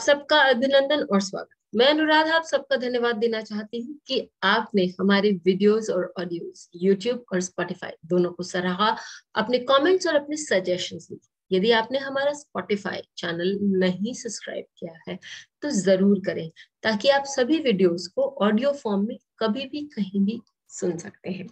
सबका अभिनंदन और स्वागत। मैं अनुराधा आप सबका धन्यवाद देना चाहती हूँ कि आपने हमारे वीडियोस और ऑडियोज यूट्यूब और स्पॉटिफाई दोनों को सराहा, अपने कमेंट्स और अपने सजेशंस दिए। यदि आपने हमारा स्पॉटिफाई चैनल नहीं सब्सक्राइब किया है तो जरूर करें, ताकि आप सभी वीडियोस को ऑडियो फॉर्म में कभी भी कहीं भी सुन सकते हैं।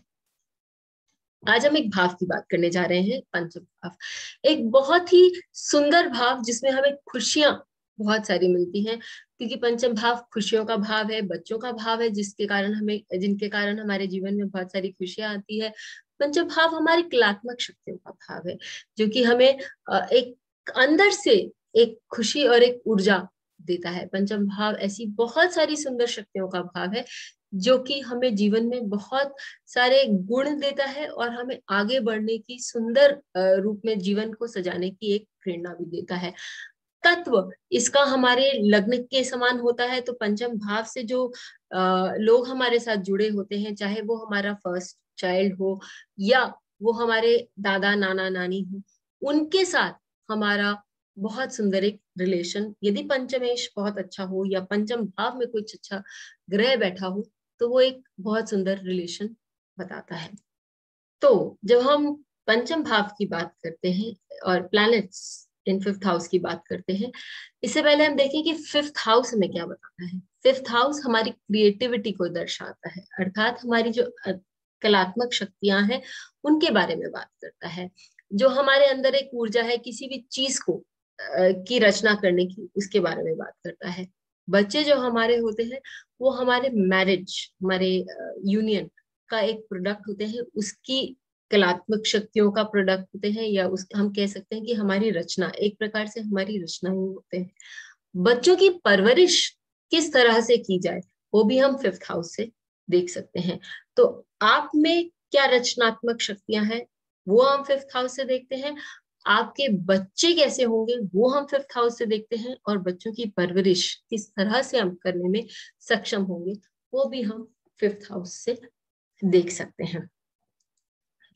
आज हम एक भाव की बात करने जा रहे हैं, पंचम भाव। एक बहुत ही सुंदर भाव जिसमें हमें खुशियां बहुत सारी मिलती हैं, क्योंकि पंचम भाव खुशियों का भाव है, बच्चों का भाव है, जिनके कारण हमारे जीवन में बहुत सारी खुशियां आती है। पंचम भाव हमारी कलात्मक शक्तियों का भाव है, जो कि हमें एक अंदर से एक खुशी और एक ऊर्जा देता है। पंचम भाव ऐसी बहुत सारी सुंदर शक्तियों का भाव है जो कि हमें जीवन में बहुत सारे गुण देता है और हमें आगे बढ़ने की सुंदर रूप में जीवन को सजाने की एक प्रेरणा भी देता है। तत्व इसका हमारे लग्न के समान होता है, तो पंचम भाव से जो लोग हमारे साथ जुड़े होते हैं, चाहे वो हमारा फर्स्ट चाइल्ड हो या वो हमारे दादा नाना नानी हो, उनके साथ हमारा बहुत सुंदर एक रिलेशन, यदि पंचमेश बहुत अच्छा हो या पंचम भाव में कुछ अच्छा ग्रह बैठा हो, तो वो एक बहुत सुंदर रिलेशन बताता है। तो जब हम पंचम भाव की बात करते हैं और प्लैनेट्स इन फिफ्थ हाउस की बात करते हैं, इससे पहले हम देखें कि फिफ्थ हाउस हमें क्या बताता है। फिफ्थ हाउस हमारी क्रिएटिविटी को दर्शाता है, अर्थात हमारी जो कलात्मक शक्तियां हैं उनके बारे में बात करता है। जो हमारे अंदर एक ऊर्जा है किसी भी चीज को की रचना करने की, उसके बारे में बात करता है। बच्चे जो हमारे होते हैं वो हमारे मैरिज, हमारे यूनियन का एक प्रोडक्ट होते हैं, उसकी कलात्मक शक्तियों का प्रोडक्ट होते हैं, या उस हम कह सकते हैं कि हमारी रचना, एक प्रकार से हमारी रचना ही होते हैं। बच्चों की परवरिश किस तरह से की जाए वो भी हम फिफ्थ हाउस से देख सकते हैं। तो आप में क्या रचनात्मक शक्तियां हैं वो हम फिफ्थ हाउस से देखते हैं, आपके बच्चे कैसे होंगे वो हम फिफ्थ हाउस से देखते हैं, और बच्चों की परवरिश किस तरह से हम करने में सक्षम होंगे वो भी हम फिफ्थ हाउस से देख सकते हैं।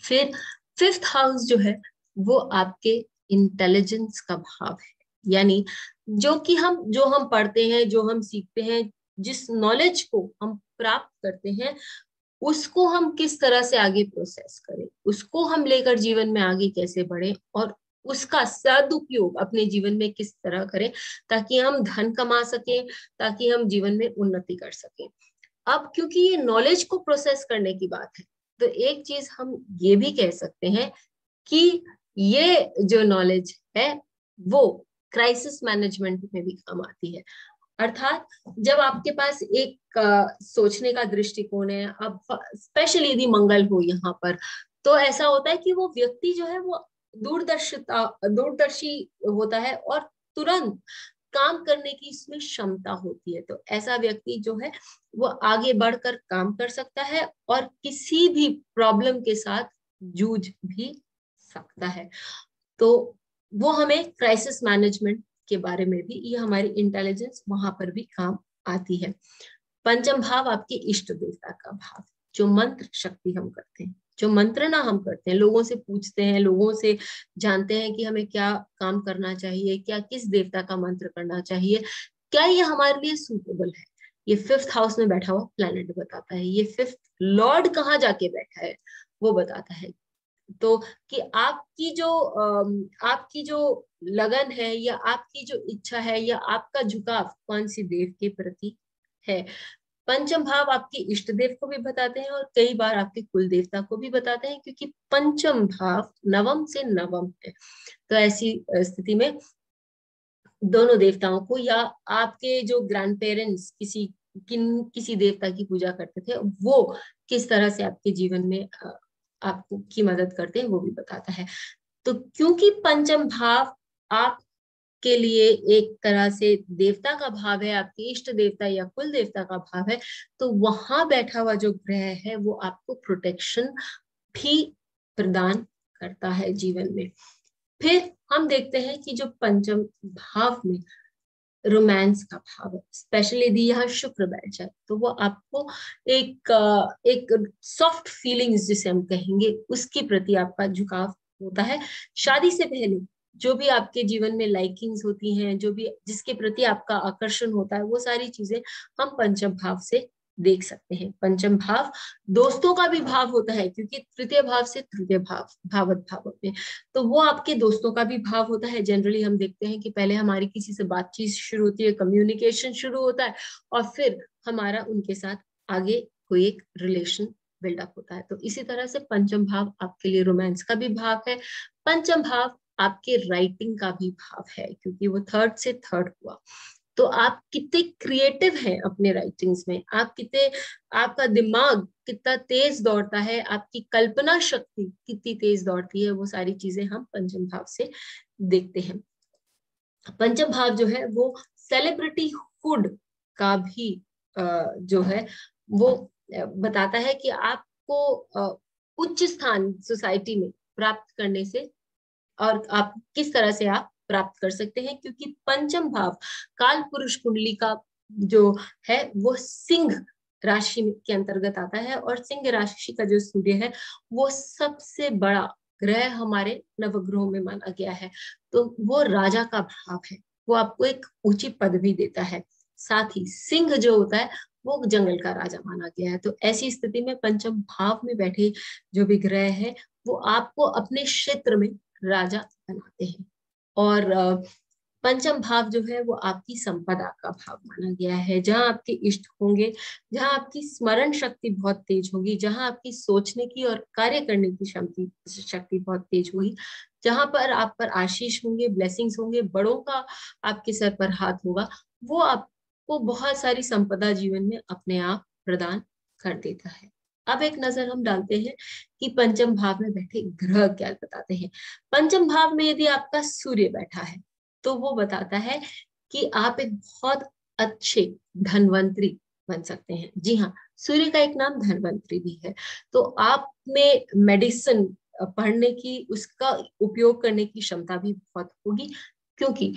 फिर फिफ्थ हाउस जो है वो आपके इंटेलिजेंस का भाव है, यानी जो हम पढ़ते हैं, जो हम सीखते हैं, जिस नॉलेज को हम प्राप्त करते हैं, उसको हम किस तरह से आगे प्रोसेस करें, उसको हम लेकर जीवन में आगे कैसे बढ़े और उसका सदुपयोग अपने जीवन में किस तरह करें, ताकि हम धन कमा सकें, ताकि हम जीवन में उन्नति कर सकें। अब क्योंकि ये नॉलेज को प्रोसेस करने की बात है, तो एक चीज हम ये भी कह सकते हैं कि ये जो नॉलेज है वो क्राइसिस मैनेजमेंट में भी काम आती है। अर्थात जब आपके पास एक सोचने का दृष्टिकोण है, अब स्पेशली यदि मंगल हो यहाँ पर, तो ऐसा होता है कि वो व्यक्ति जो है वो दूरदर्शी होता है और तुरंत काम करने की इसमें क्षमता होती है। तो ऐसा व्यक्ति जो है वो आगे बढ़कर काम कर सकता है और किसी भी प्रॉब्लम के साथ जूझ भी सकता है। तो वो हमें क्राइसिस मैनेजमेंट के बारे में भी, ये हमारी इंटेलिजेंस वहां पर भी काम आती है। पंचम भाव आपके इष्ट देवता का भाव, जो मंत्र शक्ति हम करते हैं, जो मंत्रणा हम करते हैं, लोगों से पूछते हैं, लोगों से जानते हैं कि हमें क्या काम करना चाहिए, क्या किस देवता का मंत्र करना चाहिए, क्या ये हमारे लिए सूटेबल है, ये फिफ्थ हाउस में बैठा हुआ प्लैनेट बताता है। ये फिफ्थ लॉर्ड कहाँ जाके बैठा है वो बताता है। तो कि आपकी जो लगन है, या आपकी जो इच्छा है, या आपका झुकाव कौन सी देव के प्रति है। पंचम भाव आपके इष्ट देव को भी बताते हैं और कई बार आपके कुल देवता को भी बताते हैं, क्योंकि पंचम भाव नवम से नवम है। तो ऐसी स्थिति में दोनों देवताओं को, या आपके जो ग्रैंड पेरेंट्स किसी देवता की पूजा करते थे, वो किस तरह से आपके जीवन में आपको की मदद करते हैं वो भी बताता है। तो क्योंकि पंचम भाव आप के लिए एक तरह से देवता का भाव है, आपके इष्ट देवता या कुल देवता का भाव है, तो वहां बैठा हुआ जो ग्रह है वो आपको प्रोटेक्शन भी प्रदान करता है जीवन में। फिर हम देखते हैं कि जो पंचम भाव में रोमांस का भाव है, स्पेशली यदि यहाँ शुक्र बैठ जाए, तो वो आपको एक सॉफ्ट फीलिंग्स जिसे हम कहेंगे उसके प्रति आपका झुकाव होता है। शादी से पहले जो भी आपके जीवन में लाइकिंग्स होती हैं, जो भी जिसके प्रति आपका आकर्षण होता है, वो सारी चीजें हम पंचम भाव से देख सकते हैं। पंचम भाव दोस्तों का भी भाव होता है, क्योंकि तृतीय भाव से तृतीय भाव भावत भाव में, तो वो आपके दोस्तों का भी भाव होता है। जनरली हम देखते हैं कि पहले हमारी किसी से बातचीत शुरू होती है, कम्युनिकेशन शुरू होता है, और फिर हमारा उनके साथ आगे कोई एक रिलेशन बिल्डअप होता है। तो इसी तरह से पंचम भाव आपके लिए रोमांस का भी भाव है। पंचम भाव आपके राइटिंग का भी भाव है, क्योंकि वो थर्ड से थर्ड हुआ। तो आप कितने क्रिएटिव हैं अपने राइटिंग्स में, आप कितने, आपका दिमाग कितना तेज दौड़ता है, आपकी कल्पना शक्ति कितनी तेज दौड़ती है, वो सारी चीजें हम पंचम भाव से देखते हैं। पंचम भाव जो है वो सेलिब्रिटी हुड का भी जो है वो बताता है कि आपको उच्च स्थान सोसाइटी में प्राप्त करने से, और आप किस तरह से आप प्राप्त कर सकते हैं, क्योंकि पंचम भाव काल पुरुष कुंडली का जो है वो सिंह राशि के अंतर्गत आता है, और सिंह राशि का जो सूर्य है वो सबसे बड़ा ग्रह हमारे नवग्रहों में माना गया है। तो वो राजा का भाव है, वो आपको एक ऊंची पदवी देता है। साथ ही सिंह जो होता है वो जंगल का राजा माना गया है। तो ऐसी स्थिति में पंचम भाव में बैठे जो भी ग्रह है वो आपको अपने क्षेत्र में राजा बनाते हैं। और पंचम भाव जो है वो आपकी संपदा का भाव माना गया है, जहां आपके इष्ट होंगे, जहां आपकी स्मरण शक्ति बहुत तेज होगी, जहां आपकी सोचने की और कार्य करने की शक्ति बहुत तेज होगी, जहां पर आप पर आशीष होंगे, ब्लेसिंग्स होंगे, बड़ों का आपके सर पर हाथ होगा, वो आपको बहुत सारी संपदा जीवन में अपने आप प्रदान कर देता है। अब एक नजर हम डालते हैं कि पंचम भाव में बैठे ग्रह क्या बताते हैं। पंचम भाव में यदि आपका सूर्य बैठा है तो वो बताता है कि आप एक बहुत अच्छे धनवंतरी बन सकते हैं। जी हाँ, सूर्य का एक नाम धनवंतरी भी है। तो आप में मेडिसिन पढ़ने की, उसका उपयोग करने की क्षमता भी बहुत होगी, क्योंकि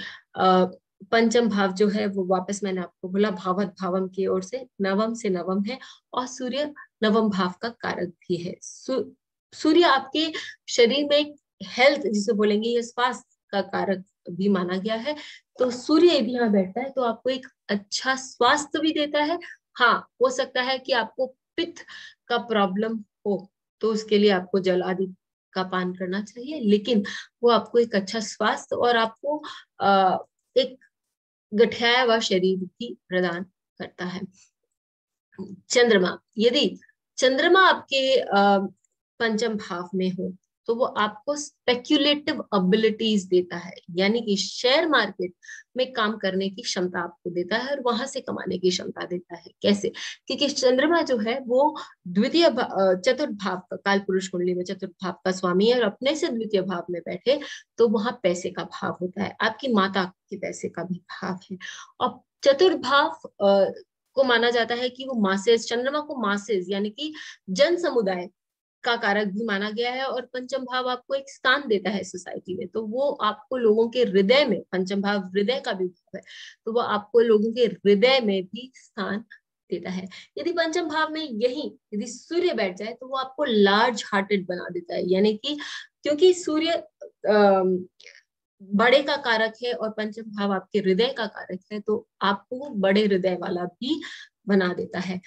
पंचम भाव जो है वो वापस मैंने आपको बोला भावत भावम की ओर से नवम है, और सूर्य नवम भाव का कारक भी है। सूर्य आपके शरीर में हेल्थ जिसे बोलेंगे, ये स्वास्थ्य का कारक भी माना गया है। तो सूर्य यदि यहाँ बैठता है तो आपको एक अच्छा स्वास्थ्य भी देता है। हाँ, हो सकता है कि आपको पित्त का प्रॉब्लम हो, तो उसके लिए आपको जल आदि का पान करना चाहिए, लेकिन वो आपको एक अच्छा स्वास्थ्य और आपको एक गठियाया हुआ शरीर भी प्रदान करता है। चंद्रमा, यदि चंद्रमा आपके पंचम भाव में हो तो वो आपको स्पेक्युलेटिव एबिलिटीज देता है, यानी कि शेयर मार्केट में काम करने की क्षमता आपको देता है और वहां से कमाने की क्षमता देता है। कैसे? क्योंकि चंद्रमा जो है वो द्वितीय चतुर्थ भाव का, काल पुरुष कुंडली में चतुर्थ भाव का स्वामी है, और अपने से द्वितीय भाव में बैठे तो वहां पैसे का भाव होता है, आपकी माता के पैसे का भी भाव है। और चतुर्थ भाव को माना जाता है कि वो मासेस, चंद्रमा को मासेस यानी कि जन समुदाय का कारक भी माना गया है, और पंचम भाव आपको एक स्थान देता है सोसाइटी में, तो वो आपको लोगों के हृदय में, पंचम भाव हृदय का भी भाव है, तो वो आपको लोगों के हृदय में भी स्थान देता है। यदि पंचम भाव में यदि सूर्य बैठ जाए तो वो आपको लार्ज हार्टेड बना देता है, यानी कि क्योंकि सूर्य बड़े का कारक है और पंचम भाव आपके हृदय का कारक है, तो आपको बड़े हृदय वाला भी बना देता है।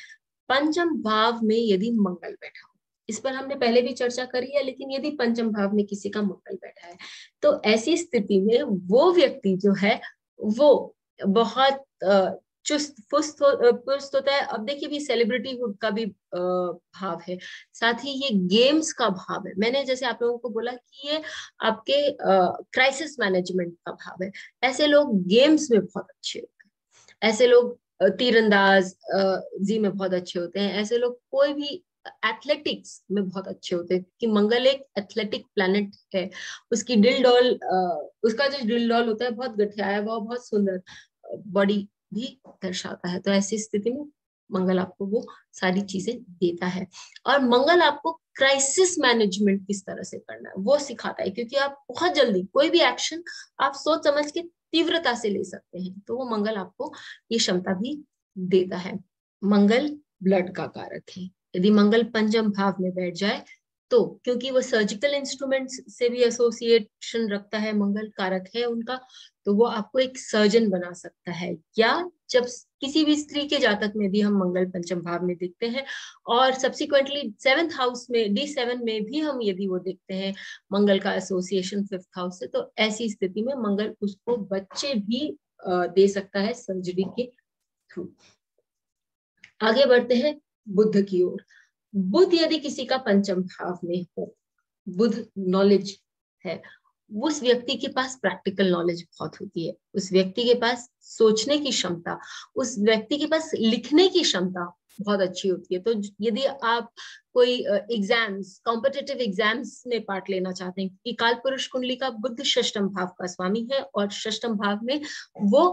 पंचम भाव में यदि मंगल बैठा हो, इस पर हमने पहले भी चर्चा करी है, लेकिन यदि पंचम भाव में किसी का मंगल बैठा है तो ऐसी स्थिति में वो व्यक्ति जो है वो बहुत चुस्त पुस्त होता है। अब देखिए भी सेलिब्रिटी हुड का भी भाव है, साथ ही ये गेम्स का भाव है। मैंने जैसे आप लोगों को बोला कि ये आपके क्राइसिस मैनेजमेंट का भाव है। ऐसे लोग गेम्स में बहुत अच्छे होते हैं, ऐसे लोग तीरंदाज जी में बहुत अच्छे होते हैं, ऐसे लोग कोई भी एथलेटिक्स में बहुत अच्छे होते हैं, कि मंगल एक एथलेटिक प्लैनेट है। उसकी डिल डॉल उसका जो डिल डॉल होता है बहुत गठियाया हुआ, बहुत सुंदर बॉडी भी दर्शाता है। तो ऐसी स्थिति में मंगल आपको वो सारी चीजें देता है, और मंगल आपको क्राइसिस मैनेजमेंट किस तरह से करना है वो सिखाता है, क्योंकि आप बहुत जल्दी कोई भी एक्शन आप सोच समझ के तीव्रता से ले सकते हैं, तो वो मंगल आपको ये क्षमता भी देता है। मंगल ब्लड का कारक है, यदि मंगल पंचम भाव में बैठ जाए तो क्योंकि वो सर्जिकल इंस्ट्रूमेंट्स से भी एसोसिएशन रखता है, मंगल कारक है उनका, तो वो आपको एक सर्जन बना सकता है। या जब किसी भी स्त्री के जातक में भी हम मंगल पंचम भाव में देखते हैं, और सब्सिक्वेंटली 7th हाउस में D7 में भी हम यदि वो देखते हैं मंगल का एसोसिएशन 5th हाउस से, तो ऐसी स्थिति में मंगल उसको बच्चे भी दे सकता है सर्जरी के थ्रू। आगे बढ़ते हैं बुध की ओर। बुध यदि किसी का पंचम भाव में हो, बुध नॉलेज है, उस व्यक्ति के पास प्रैक्टिकल नॉलेज बहुत होती है, उस व्यक्ति के पास सोचने की क्षमता, उस व्यक्ति के पास लिखने की क्षमता बहुत अच्छी होती है। तो यदि आप कोई एग्जाम्स, कॉम्पिटिटिव एग्जाम्स में पार्ट लेना चाहते हैं, कि काल पुरुष कुंडली का बुध षष्टम भाव का स्वामी है और षष्टम भाव में वो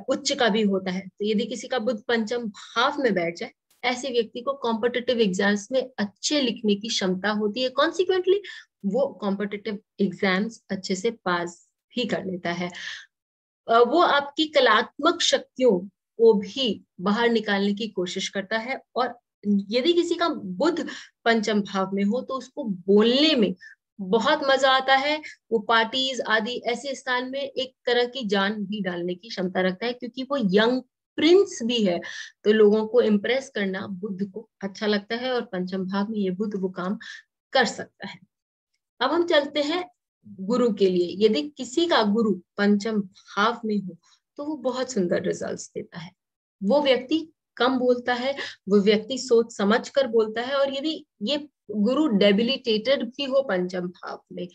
उच्च का भी होता है, तो यदि किसी का बुध पंचम भाव में बैठ जाए, ऐसे व्यक्ति को कॉम्पिटिटिव एग्जाम्स में अच्छे लिखने की क्षमता होती है, कॉन्सिक्वेंटली वो कॉम्पिटिटिव एग्जाम्स अच्छे से पास भी कर लेता है। वो आपकी कलात्मक शक्तियों को भी बाहर निकालने की कोशिश करता है। और यदि किसी का बुध पंचम भाव में हो तो उसको बोलने में बहुत मजा आता है। वो पार्टीज आदि ऐसे स्थान में एक तरह की जान भी डालने की क्षमता रखता है, क्योंकि वो यंग प्रिंस भी है, तो लोगों को इम्प्रेस करना बुध को अच्छा लगता है, और पंचम भाव में ये बुध वो काम कर सकता है। अब हम चलते हैं गुरु के लिए। यदि किसी का गुरु पंचम भाव में हो तो वो बहुत सुंदर रिजल्ट्स देता है। वो व्यक्ति कम बोलता है, वो व्यक्ति सोच समझ कर बोलता है, और यदि ये गुरु डेबिलिटेटेड भी हो पंचम भाव में,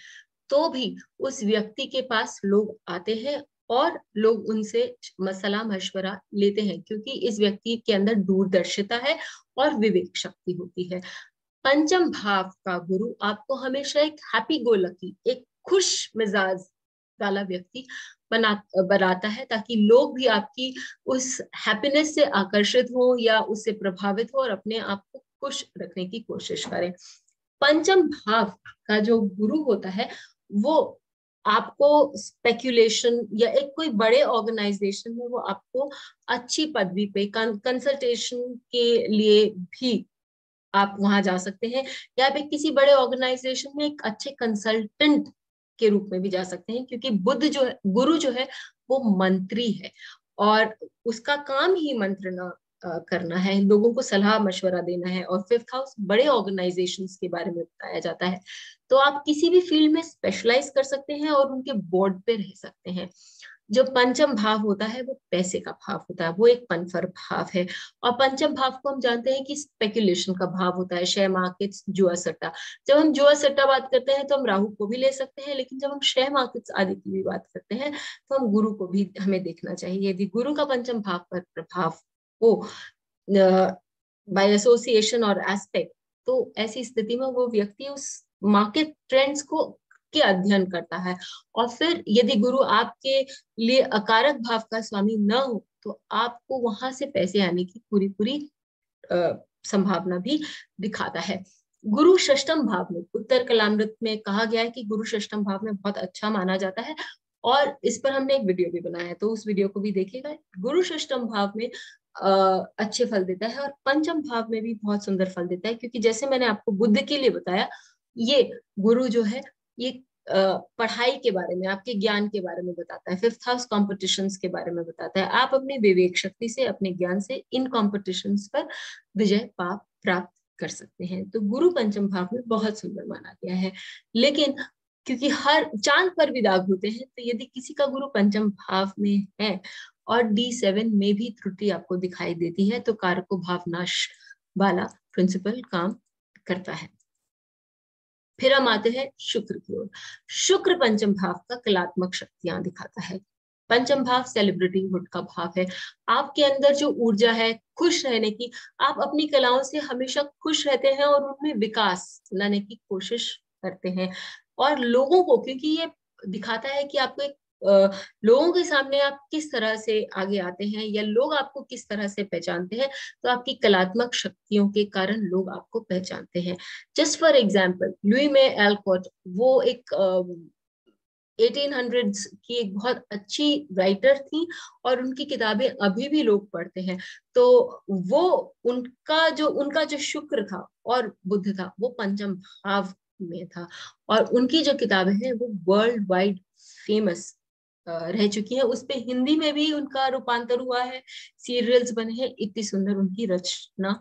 तो भी उस व्यक्ति के पास लोग आते हैं और लोग उनसे सलाह मशवरा लेते हैं, क्योंकि इस व्यक्ति के अंदर दूरदर्शिता है और विवेक शक्ति होती है। पंचम भाव का गुरु आपको हमेशा एक हैप्पी गो लकी, एक खुश मिजाज वाला व्यक्ति बनाता है, ताकि लोग भी आपकी उस हैप्पीनेस से आकर्षित हो या उससे प्रभावित हो और अपने आप को खुश रखने की कोशिश करें। पंचम भाव का जो गुरु होता है वो आपको स्पेक्यूलेशन या एक कोई बड़े ऑर्गेनाइजेशन में वो आपको अच्छी पदवी पे कंसल्टेशन के लिए भी आप वहां जा सकते हैं, या आप एक किसी बड़े ऑर्गेनाइजेशन में एक अच्छे कंसल्टेंट के रूप में भी जा सकते हैं, क्योंकि बुध जो है, गुरु जो है वो मंत्री है और उसका काम ही मंत्र ना करना है, लोगों को सलाह मशवरा देना है। और 5th हाउस बड़े ऑर्गेनाइजेशंस के बारे में बताया जाता है, तो आप किसी भी फील्ड में स्पेशलाइज कर सकते हैं और उनके बोर्ड पे रह सकते हैं। जो पंचम भाव होता है वो पैसे का भाव होता है, वो एक पनफर भाव है। और पंचम भाव को हम जानते हैं कि स्पेकुलेशन का भाव होता है, शेयर मार्केट्स, जुआ सट्टा। जब हम जुआ सट्टा बात करते हैं तो हम राहु को भी ले सकते हैं, लेकिन जब हम शेयर मार्केट्स आदि की भी बात करते हैं तो हम गुरु को भी हमें देखना चाहिए। यदि गुरु का पंचम भाव पर प्रभाव हो बाय एसोसिएशन और एस्पेक्ट, तो ऐसी स्थिति में वो व्यक्ति उस मार्केट ट्रेंड्स को के अध्ययन करता है। और फिर यदि गुरु आपके लिए अकारक भाव का स्वामी न हो तो आपको वहां से पैसे आने की पूरी पूरी संभावना भी दिखाता है। गुरु षष्टम भाव में, उत्तर कलामृत में कहा गया है कि गुरु षष्टम भाव में बहुत अच्छा माना जाता है, और इस पर हमने एक वीडियो भी बनाया है, तो उस वीडियो को भी देखिएगा। गुरु षष्टम भाव में अच्छे फल देता है, और पंचम भाव में भी बहुत सुंदर फल देता है, क्योंकि जैसे मैंने आपको बुद्ध के लिए बताया, ये गुरु जो है ये पढ़ाई के बारे में, आपके ज्ञान के बारे में बताता है, 5th हाउस कॉम्पिटिशन्स के बारे में बताता है। आप अपनी विवेक शक्ति से, अपने ज्ञान से इन कॉम्पिटिशन्स पर विजय प्राप्त कर सकते हैं। तो गुरु पंचम भाव में बहुत सुंदर माना गया है। लेकिन क्योंकि हर चांद पर भी दाग होते हैं, तो यदि किसी का गुरु पंचम भाव में है और D7 में भी त्रुटि आपको दिखाई देती है, तो कारको भाव नाश वाला प्रिंसिपल काम करता है। फिर हम आते हैं शुक्र की ओर। शुक्र पंचम भाव का कलात्मक शक्तियां दिखाता है। पंचम भाव सेलिब्रिटी हुड का भाव है। आपके अंदर जो ऊर्जा है खुश रहने की, आप अपनी कलाओं से हमेशा खुश रहते हैं और उनमें विकास लाने की कोशिश करते हैं। और लोगों को, क्योंकि ये दिखाता है कि आपको एक लोगों के सामने आप किस तरह से आगे आते हैं या लोग आपको किस तरह से पहचानते हैं, तो आपकी कलात्मक शक्तियों के कारण लोग आपको पहचानते हैं। जस्ट फॉर एग्जाम्पल, लुई में एलकॉट, वो एक 1800s की एक बहुत अच्छी राइटर थी और उनकी किताबें अभी भी लोग पढ़ते हैं। तो वो उनका जो शुक्र था और बुध था वो पंचम भाव में था, और उनकी जो किताबें हैं वो वर्ल्ड वाइड फेमस रह चुकी है। उस पे हिंदी में भी उनका रूपांतर हुआ है, सीरियल्स बने हैं, इतनी सुंदर उनकी रचना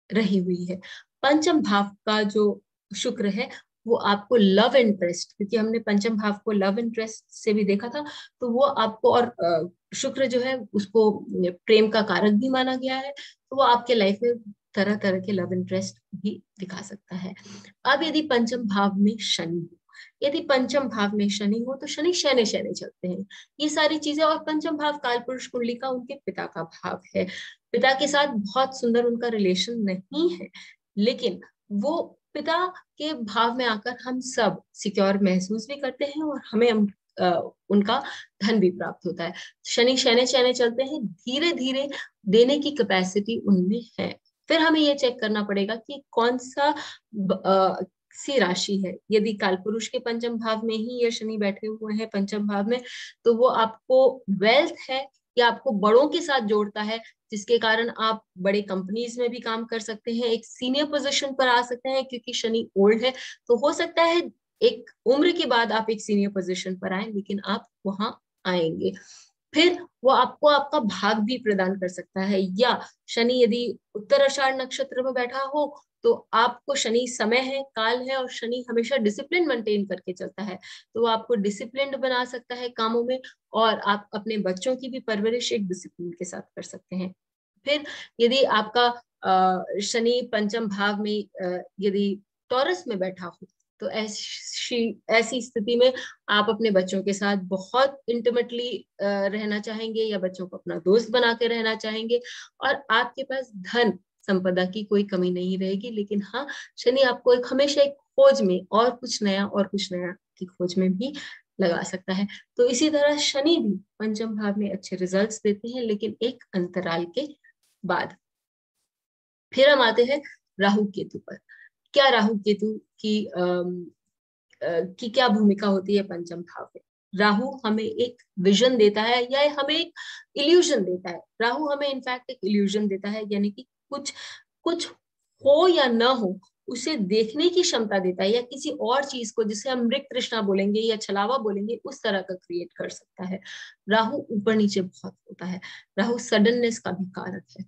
रही हुई है। पंचम भाव का जो शुक्र है वो आपको लव इंटरेस्ट, क्योंकि हमने पंचम भाव को लव इंटरेस्ट से भी देखा था, तो वो आपको, और शुक्र जो है उसको प्रेम का कारक भी माना गया है, तो वो आपके लाइफ में तरह तरह के लव इंटरेस्ट भी दिखा सकता है। अब यदि पंचम भाव में शनि हो, यदि पंचम भाव में शनि हो तो शनि शयने शयने चलते हैं, ये सारी चीजें। और पंचम भाव काल पुरुष कुंडली का उनके पिता का भाव है, पिता के साथ बहुत सुंदर उनका रिलेशन नहीं है, लेकिन वो पिता के भाव में आकर हम सब सिक्योर महसूस भी करते हैं और हमें उनका धन भी प्राप्त होता है। शनि शयने शयने चलते हैं, धीरे धीरे देने की कैपेसिटी उनमें है। फिर हमें ये चेक करना पड़ेगा कि कौन सा सी राशि है। यदि कालपुरुष के पंचम भाव में ही ये शनि बैठे हुए हैं पंचम भाव में, तो वो आपको वेल्थ है या आपको बड़ों के साथ जोड़ता है, जिसके कारण आप बड़े कंपनीज में भी काम कर सकते हैं, एक सीनियर पोजीशन पर आ सकते हैं, क्योंकि शनि ओल्ड है तो हो सकता है एक उम्र के बाद आप एक सीनियर पोजीशन पर आए, लेकिन आप वहां आएंगे। फिर वो आपको आपका भाग भी प्रदान कर सकता है। या शनि यदि उत्तर आषाढ़ नक्षत्र में बैठा हो तो आपको, शनि समय है, काल है, और शनि हमेशा डिसिप्लिन मेंटेन करके चलता है, तो वो आपको डिसिप्लिन्ड बना सकता है कामों में, और आप अपने बच्चों की भी परवरिश एक डिसिप्लिन के साथ कर सकते हैं। फिर यदि आपका शनि पंचम भाव में यदि टॉरस में बैठा हो, तो ऐसी स्थिति में आप अपने बच्चों के साथ बहुत इंटीमेटली रहना चाहेंगे, या बच्चों को अपना दोस्त बना के रहना चाहेंगे, और आपके पास धन संपदा की कोई कमी नहीं रहेगी। लेकिन हाँ, शनि आपको हमेशा एक खोज में और कुछ नया की खोज में भी लगा सकता है। तो इसी तरह शनि भी पंचम भाव में अच्छे रिजल्ट्स देते हैं, लेकिन एक अंतराल के बाद। फिर हम आते हैं राहु केतु पर। क्या राहु केतु की क्या भूमिका होती है पंचम भाव में? राहु हमें एक विजन देता है या हमें एक इल्यूजन देता है। राहु हमें इनफैक्ट एक इल्यूजन देता है, यानी कि कुछ कुछ हो या ना हो उसे देखने की क्षमता देता है, या किसी और चीज को, जिसे हम मृग तृष्णा बोलेंगे या छलावा बोलेंगे, उस तरह का क्रिएट कर सकता है। राहु ऊपर नीचे बहुत होता है, राहु सडननेस का भी कारक है।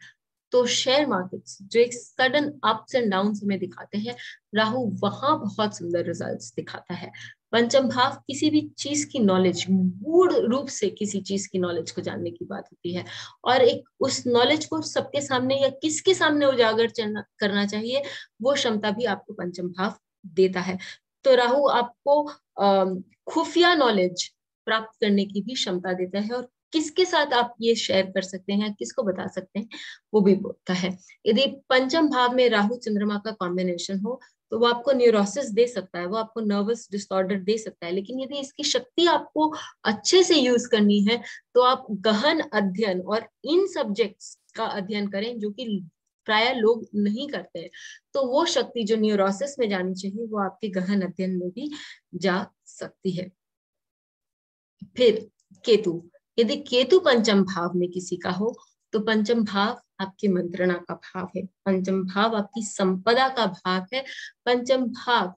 तो शेयर मार्केट्स जो एक सडन अप्स एंड डाउन हमें दिखाते हैं, राहु वहां बहुत सुंदर रिजल्ट्स दिखाता है। पंचम भाव किसी भी चीज की नॉलेज, गूढ़ रूप से किसी चीज की नॉलेज को जानने की बात होती है, और एक उस नॉलेज को सबके सामने या किसके सामने उजागर करना चाहिए, वो क्षमता भी आपको पंचम भाव देता है। तो राहु आपको खुफिया नॉलेज प्राप्त करने की भी क्षमता देता है, और किसके साथ आप ये शेयर कर सकते हैं, किसको बता सकते हैं, वो भी बोलता है। यदि पंचम भाव में राहु चंद्रमा का कॉम्बिनेशन हो तो वो आपको न्यूरोसिस दे सकता है, वो आपको नर्वस डिसऑर्डर दे सकता है, लेकिन यदि इसकी शक्ति आपको अच्छे से यूज करनी है तो आप गहन अध्ययन और इन सब्जेक्ट्स का अध्ययन करें, जो कि प्राय लोग नहीं करते हैं। तो वो शक्ति जो न्यूरोसिस में जानी चाहिए वो आपके गहन अध्ययन में भी जा सकती है। फिर केतु, यदि केतु पंचम भाव में किसी का हो तो पंचम भाव आपकी मंत्रणा का भाव है, पंचम भाव आपकी संपदा का भाव है, पंचम भाव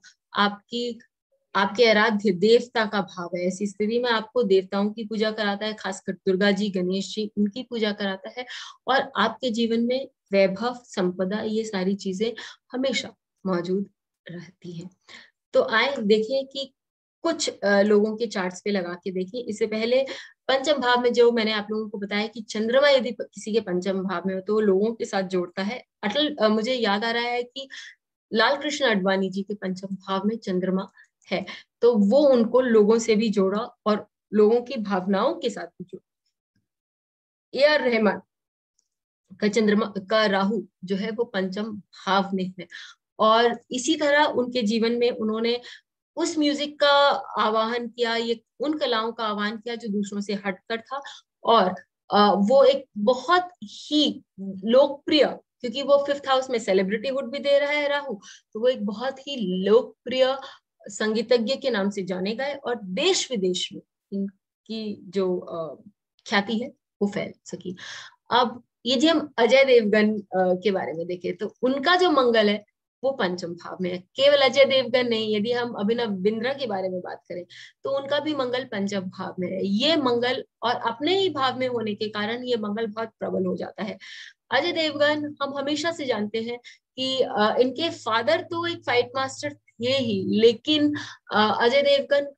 आपके आराध्य देवता का भाव है। ऐसी स्थिति में आपको देवताओं की पूजा कराता है, खासकर दुर्गा जी, गणेश जी, उनकी पूजा कराता है, और आपके जीवन में वैभव, संपदा, ये सारी चीजें हमेशा मौजूद रहती हैं। तो आए देखें कि कुछ लोगों के चार्ट्स पे लगा के देखें। इससे पहले पंचम भाव में जो मैंने आप लोगों को बताया कि चंद्रमा यदि किसी के पंचम भाव में हो तो लोगों के साथ जोड़ता है। मुझे याद आ रहा है कि लाल कृष्ण आडवाणी जी के पंचम भाव में चंद्रमा है, तो वो उनको लोगों से भी जोड़ा और लोगों की भावनाओं के साथ भी जोड़ा। A.R. रहमान का चंद्रमा का राहु जो है वो पंचम भाव में है, और इसी तरह उनके जीवन में उन्होंने उस म्यूजिक का आवाहन किया, ये उन कलाओं का आह्वान किया जो दूसरों से हटकर था, और वो एक बहुत ही लोकप्रिय, क्योंकि वो 5th हाउस में सेलिब्रिटीहुड भी दे रहा है राहु, तो वो एक बहुत ही लोकप्रिय संगीतज्ञ के नाम से जाने गए और देश विदेश में इनकी जो ख्याति है वो फैल सकी। अब यदि हम अजय देवगन के बारे में देखें तो उनका जो मंगल है वो पंचम भाव में है। केवल अजय देवगन नहीं, यदि हम अभिनव बिंद्रा के बारे में बात करें तो उनका भी मंगल पंचम भाव में है। ये मंगल और अपने ही भाव में होने के कारण ये मंगल बहुत प्रबल हो जाता है। अजय देवगन हम हमेशा से जानते हैं कि इनके फादर तो एक फाइट मास्टर थे ही, लेकिन अजय देवगन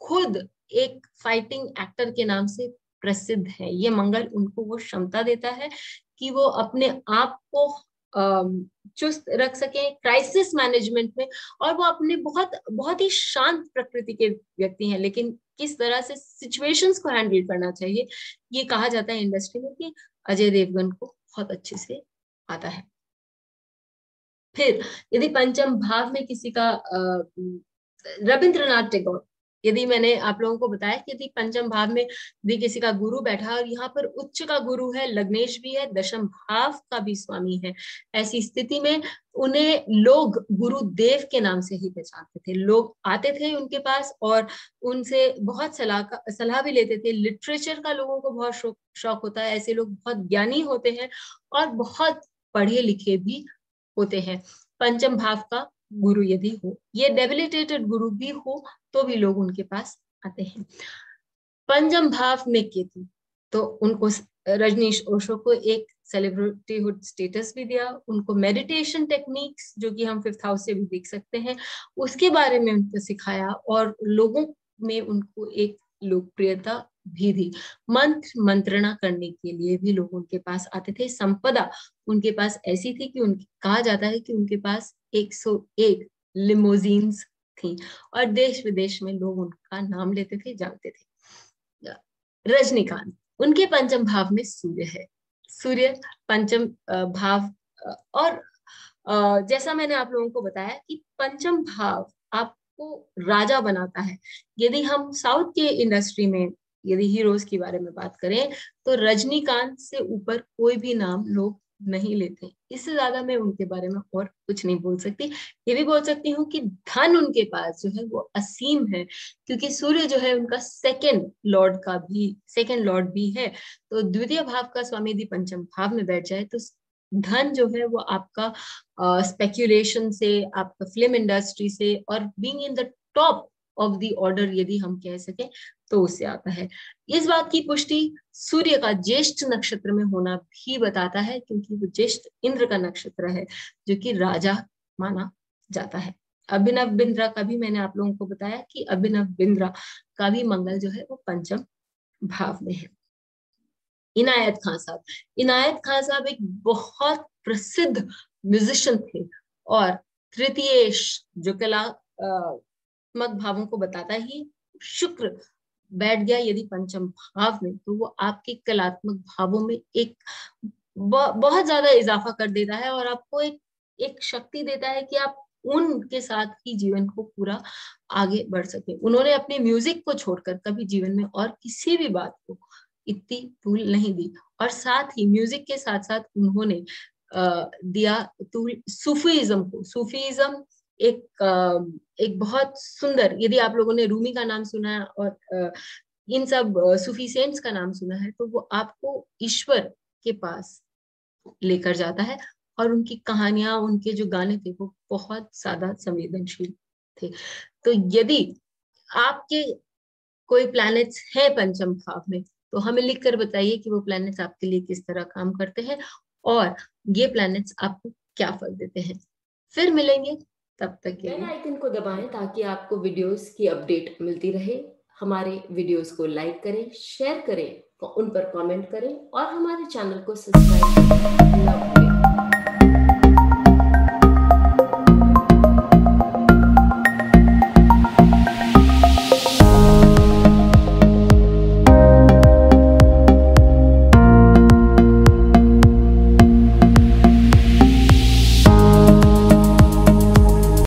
खुद एक फाइटिंग एक्टर के नाम से प्रसिद्ध है। ये मंगल उनको वो क्षमता देता है कि वो अपने आप को चुस्त रख सके क्राइसिस मैनेजमेंट में, और वो अपने बहुत ही शांत प्रकृति के व्यक्ति हैं, लेकिन किस तरह से सिचुएशंस को हैंडल करना चाहिए ये कहा जाता है इंडस्ट्री में कि अजय देवगन को बहुत अच्छे से आता है। फिर यदि पंचम भाव में किसी का रविंद्रनाथ टैगोर, यदि मैंने आप लोगों को बताया कि यदि पंचम भाव में यदि किसी का गुरु बैठा और यहाँ पर उच्च का गुरु है, लग्नेश भी है, दशम भाव का भी स्वामी है, ऐसी स्थिति में उन्हें लोग गुरुदेव के नाम से ही पहचानते थे। लोग आते थे उनके पास और उनसे बहुत सलाह भी लेते थे। लिटरेचर का लोगों को बहुत शौक होता है, ऐसे लोग बहुत ज्ञानी होते हैं और बहुत पढ़े लिखे भी होते हैं। पंचम भाव का गुरु यदि हो, ये डेबिलिटेटेड गुरु भी हो, तो भी लोग उनके पास आते हैं। पंचम भाव में केतु, तो उनको रजनीश ओशो को एक सेलिब्रिटीहुड स्टेटस भी दिया, उनको मेडिटेशन टेक्निक्स जो कि हम 5th हाउस से भी देख सकते हैं उसके बारे में उनको सिखाया और लोगों में उनको एक लोकप्रियता भी दी। मंत्र मंत्रणा करने के लिए भी लोग उनके पास आते थे। संपदा उनके पास ऐसी थी कि कहा जाता है कि उनके पास 101 लिमोजीन्स थी और देश विदेश में लोग उनका नाम लेते थे, जानते थे। रजनीकांत, उनके पंचम भाव में सूर्य है। सूर्य पंचम भाव, और जैसा मैंने आप लोगों को बताया कि पंचम भाव आपको राजा बनाता है। यदि हम साउथ के इंडस्ट्री में यदि हीरोज के बारे में बात करें तो रजनीकांत से ऊपर कोई भी नाम लोग नहीं लेते। इससे ज्यादा मैं उनके बारे में और कुछ नहीं बोल सकती। ये भी बोल सकती हूँ कि धन उनके पास जो है वो असीम है, क्योंकि सूर्य जो है उनका सेकंड लॉर्ड भी है। तो द्वितीय भाव का स्वामी यदि पंचम भाव में बैठ जाए तो धन जो है वो आपका स्पेक्यूलेशन से, आपका फिल्म इंडस्ट्री से और being in the top of the order यदि हम कह सके तो उससे आता है। इस बात की पुष्टि सूर्य का ज्येष्ठ नक्षत्र में होना भी बताता है, क्योंकि वो ज्येष्ठ इंद्र का नक्षत्र है जो कि राजा माना जाता है। अभिनव बिंद्रा का भी मैंने आप लोगों को बताया कि अभिनव बिंद्रा का भी मंगल जो है वो पंचम भाव में है। इनायत खान साहब एक बहुत प्रसिद्ध म्यूजिशियन थे और तृतीयेश जो कलात्मक भावों को बताता ही शुक्र बैठ गया यदि पंचम भाव में, तो वो आपके कलात्मक भावों में एक बहुत ज्यादा इजाफा कर देता है और आपको एक शक्ति देता है कि आप उनके साथ ही जीवन को पूरा आगे बढ़ सके। उन्होंने अपने म्यूजिक को छोड़कर कभी जीवन में और किसी भी बात को इतनी तूल नहीं दी, और साथ ही म्यूजिक के साथ साथ उन्होंने दिया तूल सूफीज्म एक बहुत सुंदर, यदि आप लोगों ने रूमी का नाम सुना है और इन सब सूफी सेंट्स का नाम सुना है तो वो आपको ईश्वर के पास लेकर जाता है और उनकी कहानियां, उनके जो गाने थे वो बहुत ज्यादा संवेदनशील थे। तो यदि आपके कोई प्लैनेट्स है पंचम भाव में तो हमें लिखकर बताइए कि वो प्लैनेट्स आपके लिए किस तरह काम करते हैं और ये प्लैनेट्स आपको क्या फल देते हैं। फिर मिलेंगे, तब तक के बेल आइकन को दबाएं ताकि आपको वीडियोस की अपडेट मिलती रहे। हमारे वीडियोस को लाइक करें, शेयर करें, उन पर कमेंट करें और हमारे चैनल को सब्सक्राइब करना न भूलें।